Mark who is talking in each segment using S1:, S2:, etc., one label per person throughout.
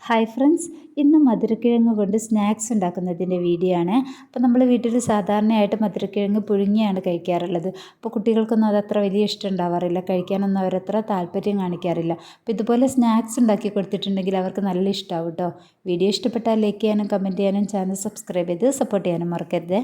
S1: Hi friends, ഇന്ന് മധുരക്കിഴങ്ങ് കൊണ്ട് സ്നാക്സ് ഉണ്ടാക്കുന്നതിൻ്റെ വീഡിയോ ആണ്. അപ്പോൾ നമ്മൾ വീട്ടിൽ സാധാരണയായിട്ട് മധുരക്കിഴങ്ങ് പുഴുങ്ങിയാണ് കഴിക്കാറുള്ളത്. അപ്പോൾ കുട്ടികൾക്കൊന്നും അതത്ര വലിയ ഇഷ്ടം ഉണ്ടാവാറില്ല, കഴിക്കാനൊന്നും അവരത്ര താല്പര്യം കാണിക്കാറില്ല. അപ്പോൾ ഇതുപോലെ സ്നാക്സ് ഉണ്ടാക്കി കൊടുത്തിട്ടുണ്ടെങ്കിൽ അവർക്ക് നല്ല ഇഷ്ടമാവും കേട്ടോ. വീഡിയോ ഇഷ്ടപ്പെട്ടാൽ ലൈക്ക് ചെയ്യാനും കമൻറ്റ് ചെയ്യാനും ചാനൽ സബ്സ്ക്രൈബ് ചെയ്ത് സപ്പോർട്ട് ചെയ്യാനും മറക്കരുത്.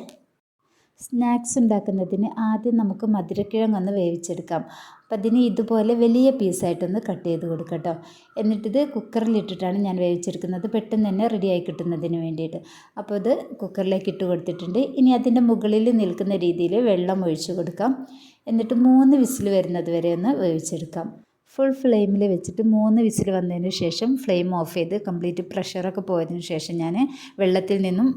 S1: സ്നാക്സ് ഉണ്ടാക്കുന്നതിന് ആദ്യം നമുക്ക് മധുരക്കിഴങ്ങൊന്ന് വേവിച്ചെടുക്കാം. അപ്പം അതിന് ഇതുപോലെ വലിയ പീസായിട്ടൊന്ന് കട്ട് ചെയ്ത് കൊടുക്കട്ടോ. എന്നിട്ടിത് കുക്കറിലിട്ടിട്ടാണ് ഞാൻ വേവിച്ചെടുക്കുന്നത്, പെട്ടെന്ന് തന്നെ റെഡിയായി കിട്ടുന്നതിന് വേണ്ടിയിട്ട്. അപ്പോൾ ഇത് കുക്കറിലേക്ക് ഇട്ട് കൊടുത്തിട്ടുണ്ട്. ഇനി അതിൻ്റെ മുകളിൽ നിൽക്കുന്ന രീതിയിൽ വെള്ളം ഒഴിച്ചു കൊടുക്കാം. എന്നിട്ട് 3 വിസിൽ വരുന്നത് വരെ ഒന്ന് വേവിച്ചെടുക്കാം. ഫുൾ ഫ്ലെയിമിൽ വെച്ചിട്ട് 3 വിസിൽ വന്നതിന് ശേഷം ഫ്ലെയിം ഓഫ് ചെയ്ത് കംപ്ലീറ്റ് പ്രഷറൊക്കെ പോയതിന് ശേഷം ഞാൻ വെള്ളത്തിൽ നിന്നും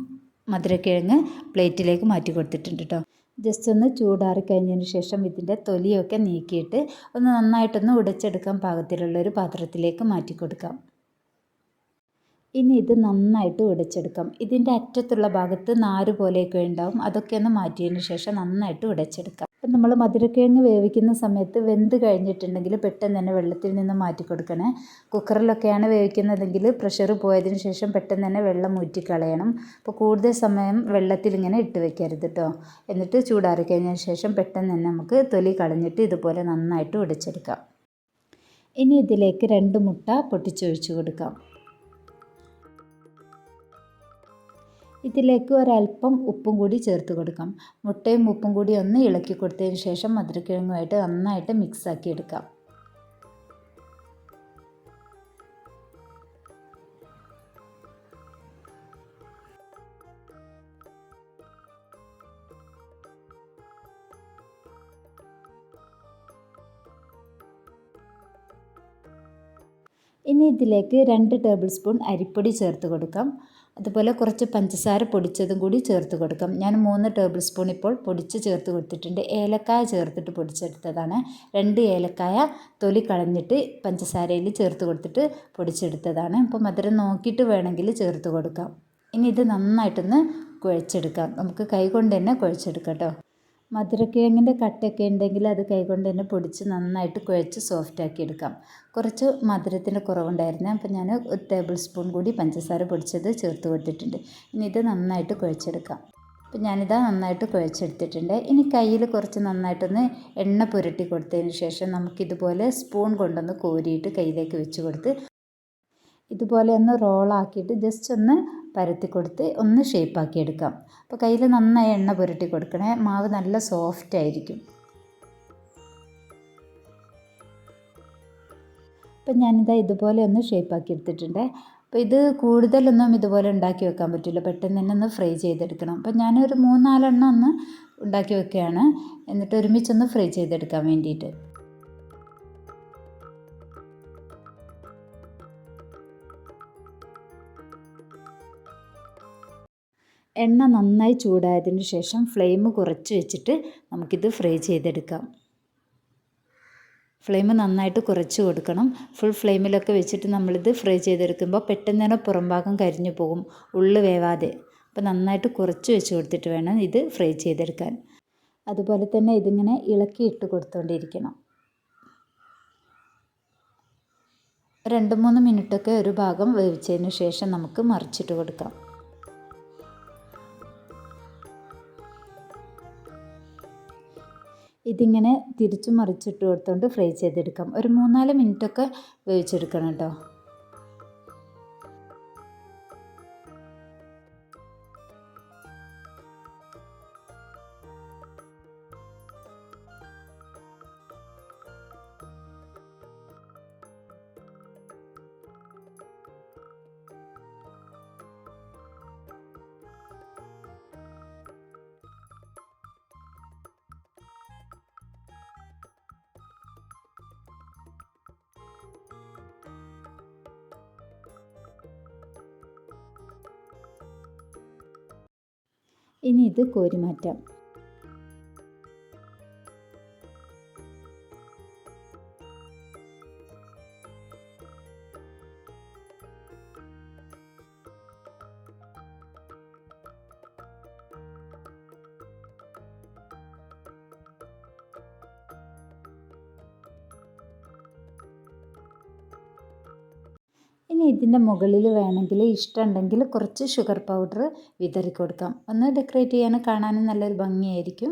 S1: മധുരക്കിഴങ്ങ് പ്ലേറ്റിലേക്ക് മാറ്റി കൊടുത്തിട്ടുണ്ട് കേട്ടോ. ജസ്റ്റ് ഒന്ന് ചൂടാറി കഴിഞ്ഞതിന് ശേഷം ഇതിൻ്റെ തൊലിയൊക്കെ നീക്കിയിട്ട് ഒന്ന് നന്നായിട്ടൊന്ന് ഉടച്ചെടുക്കാൻ പാകത്തിലുള്ളൊരു പാത്രത്തിലേക്ക് മാറ്റി കൊടുക്കാം. ഇനി ഇത് നന്നായിട്ട് ഉടച്ചെടുക്കാം. ഇതിൻ്റെ അറ്റത്തുള്ള ഭാഗത്ത് നാര് പോലെയൊക്കെ ഉണ്ടാവും, അതൊക്കെ ഒന്ന് മാറ്റിയതിന് ശേഷം നന്നായിട്ട് ഉടച്ചെടുക്കാം. അപ്പം നമ്മൾ മധുരക്കിഴങ്ങ് വേവിക്കുന്ന സമയത്ത് വെന്ത് കഴിഞ്ഞിട്ടുണ്ടെങ്കിൽ പെട്ടെന്ന് തന്നെ വെള്ളത്തിൽ നിന്ന് മാറ്റി കൊടുക്കണേ. കുക്കറിലൊക്കെയാണ് വേവിക്കുന്നതെങ്കിൽ പ്രഷർ പോയതിന് ശേഷം പെട്ടെന്ന് തന്നെ വെള്ളം ഊറ്റിക്കളയണം. അപ്പോൾ കൂടുതൽ സമയം വെള്ളത്തിൽ ഇങ്ങനെ ഇട്ട് വെക്കരുത് കേട്ടോ. എന്നിട്ട് ചൂടാറി കഴിഞ്ഞതിന് ശേഷം പെട്ടെന്ന് തന്നെ നമുക്ക് തൊലി കളഞ്ഞിട്ട് ഇതുപോലെ നന്നായിട്ട് ഉടച്ചെടുക്കാം. ഇനി ഇതിലേക്ക് 2 മുട്ട പൊട്ടിച്ചൊഴിച്ച് കൊടുക്കാം. ഇതിലേക്ക് ഒരല്പം ഉപ്പും കൂടി ചേർത്ത് കൊടുക്കാം. മുട്ടയും ഉപ്പും കൂടി ഒന്ന് ഇളക്കി കൊടുത്തതിന് ശേഷം മധുരക്കിഴങ്ങുമായിട്ട് നന്നായിട്ട് മിക്സാക്കി എടുക്കാം. ഇനി ഇതിലേക്ക് 2 ടേബിൾ സ്പൂൺ അരിപ്പൊടി ചേർത്ത് കൊടുക്കാം. അതുപോലെ കുറച്ച് പഞ്ചസാര പൊടിച്ചതും കൂടി ചേർത്ത് കൊടുക്കാം. ഞാൻ 3 ടേബിൾ സ്പൂൺ ഇപ്പോൾ പൊടിച്ച് ചേർത്ത് കൊടുത്തിട്ടുണ്ട്. ഏലക്കായ ചേർത്തിട്ട് പൊടിച്ചെടുത്തതാണ്. 2 ഏലക്കായ തൊലി കളഞ്ഞിട്ട് പഞ്ചസാരയിൽ ചേർത്ത് കൊടുത്തിട്ട് പൊടിച്ചെടുത്തതാണ്. അപ്പോൾ മധുരം നോക്കിയിട്ട് വേണമെങ്കിൽ ചേർത്ത് കൊടുക്കാം. ഇനി ഇത് നന്നായിട്ടൊന്ന് കുഴച്ചെടുക്കാം. നമുക്ക് കൈകൊണ്ട് തന്നെ കുഴച്ചെടുക്കാം കേട്ടോ. മധുരക്കിഴങ്ങിൻ്റെ കട്ടയൊക്കെ ഉണ്ടെങ്കിൽ അത് കൈകൊണ്ട് തന്നെ പൊടിച്ച് നന്നായിട്ട് കുഴച്ച് സോഫ്റ്റാക്കി എടുക്കാം. കുറച്ച് മധുരത്തിൻ്റെ കുറവുണ്ടായിരുന്നു, അപ്പോൾ ഞാൻ 1 ടേബിൾ സ്പൂൺ കൂടി പഞ്ചസാര പൊടിച്ചത് ചേർത്ത് കൊടുത്തിട്ടുണ്ട്. ഇനി ഇത് നന്നായിട്ട് കുഴച്ചെടുക്കാം. അപ്പോൾ ഞാനിതാ നന്നായിട്ട് കുഴച്ചെടുത്തിട്ടുണ്ട്. ഇനി കയ്യിൽ കുറച്ച് നന്നായിട്ടൊന്ന് എണ്ണ പുരട്ടി കൊടുത്തതിന് ശേഷം നമുക്കിതുപോലെ സ്പൂൺ കൊണ്ടൊന്ന് കോരിയിട്ട് കയ്യിലേക്ക് വെച്ച് കൊടുത്ത് ഇതുപോലെ ഒന്ന് റോളാക്കിയിട്ട് ജസ്റ്റ് ഒന്ന് പരത്തി കൊടുത്ത് ഒന്ന് ഷേപ്പാക്കി എടുക്കാം. അപ്പോൾ കയ്യിൽ നന്നായി എണ്ണ പുരട്ടി കൊടുക്കണേ, മാവ് നല്ല സോഫ്റ്റ് ആയിരിക്കും. അപ്പം ഞാനിതാ ഇതുപോലെ ഒന്ന് ഷേപ്പാക്കി എടുത്തിട്ടുണ്ട്. അപ്പോൾ ഇത് കൂടുതലൊന്നും ഇതുപോലെ ഉണ്ടാക്കി വെക്കാൻ പറ്റില്ല, പെട്ടെന്ന് തന്നെ ഒന്ന് ഫ്രൈ ചെയ്തെടുക്കണം. അപ്പം ഞാനൊരു 3-4 എണ്ണം ഒന്ന് ഉണ്ടാക്കി വെക്കുകയാണ്, എന്നിട്ട് ഒരുമിച്ചൊന്ന് ഫ്രൈ ചെയ്തെടുക്കാൻ വേണ്ടിയിട്ട്. എണ്ണ നന്നായി ചൂടായതിന് ശേഷം ഫ്ലെയിം കുറച്ച് വെച്ചിട്ട് നമുക്കിത് ഫ്രൈ ചെയ്തെടുക്കാം. ഫ്ലെയിം നന്നായിട്ട് കുറച്ച് കൊടുക്കണം. ഫുൾ ഫ്ലെയിമിലൊക്കെ വെച്ചിട്ട് നമ്മളിത് ഫ്രൈ ചെയ്തെടുക്കുമ്പോൾ പെട്ടെന്ന് തന്നെ പുറംഭാഗം കരിഞ്ഞു പോകും, ഉള്ളു വേവാതെ. അപ്പോൾ നന്നായിട്ട് കുറച്ച് വെച്ച് കൊടുത്തിട്ട് വേണം ഇത് ഫ്രൈ ചെയ്തെടുക്കാൻ. അതുപോലെ തന്നെ ഇതിങ്ങനെ ഇളക്കി ഇട്ട് കൊടുത്തുകൊണ്ടിരിക്കണം. 2-3 മിനിറ്റൊക്കെ ഒരു ഭാഗം വേവിച്ചതിന് ശേഷം നമുക്ക് മറിച്ചിട്ട് കൊടുക്കാം. ഇതിങ്ങനെ തിരിച്ചു മറിച്ചിട്ട് കൊടുത്തുകൊണ്ട് ഫ്രൈ ചെയ്തെടുക്കാം. ഒരു 3-4 മിനിറ്റൊക്കെ വേവിച്ചെടുക്കണം കേട്ടോ. ഇനി ഇത് കോരി മാറ്റാം. ഇനി ഇതിൻ്റെ മുകളിൽ വേണമെങ്കിൽ ഇഷ്ടമുണ്ടെങ്കിൽ കുറച്ച് ഷുഗർ പൗഡർ വിതറി കൊടുക്കാം. ഒന്ന് ഡെക്കറേറ്റ് ചെയ്യാനും കാണാനും നല്ലൊരു ഭംഗിയായിരിക്കും.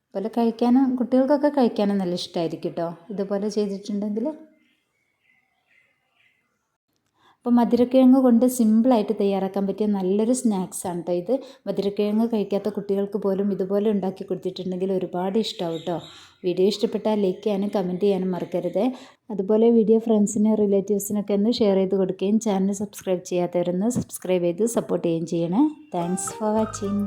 S1: അതുപോലെ കഴിക്കാനും കുട്ടികൾക്കൊക്കെ കഴിക്കാനും നല്ല ഇഷ്ടമായിരിക്കും കേട്ടോ ഇതുപോലെ ചെയ്തിട്ടുണ്ടെങ്കിൽ. അപ്പോൾ മധുരക്കിഴങ്ങ് കൊണ്ട് സിമ്പിളായിട്ട് തയ്യാറാക്കാൻ പറ്റിയ നല്ലൊരു സ്നാക്സാണ് കേട്ടോ ഇത്. മധുരക്കിഴങ്ങ് കഴിക്കാത്ത കുട്ടികൾക്ക് പോലും ഇതുപോലെ ഉണ്ടാക്കി കൊടുത്തിട്ടുണ്ടെങ്കിൽ ഒരുപാട് ഇഷ്ടമാവും കേട്ടോ. വീഡിയോ ഇഷ്ടപ്പെട്ടാൽ ലൈക്ക് ചെയ്യാനും കമൻറ്റ് ചെയ്യാനും മറക്കരുത്. അതുപോലെ വീഡിയോ ഫ്രണ്ട്സിനും റിലേറ്റീവ്സിനൊക്കെ ഒന്ന് ഷെയർ ചെയ്ത് കൊടുക്കുകയും ചാനൽ സബ്സ്ക്രൈബ് ചെയ്യാത്തവരൊന്ന് സബ്സ്ക്രൈബ് ചെയ്ത് സപ്പോർട്ട് ചെയ്യുകയും ചെയ്യണേ. Thanks for watching.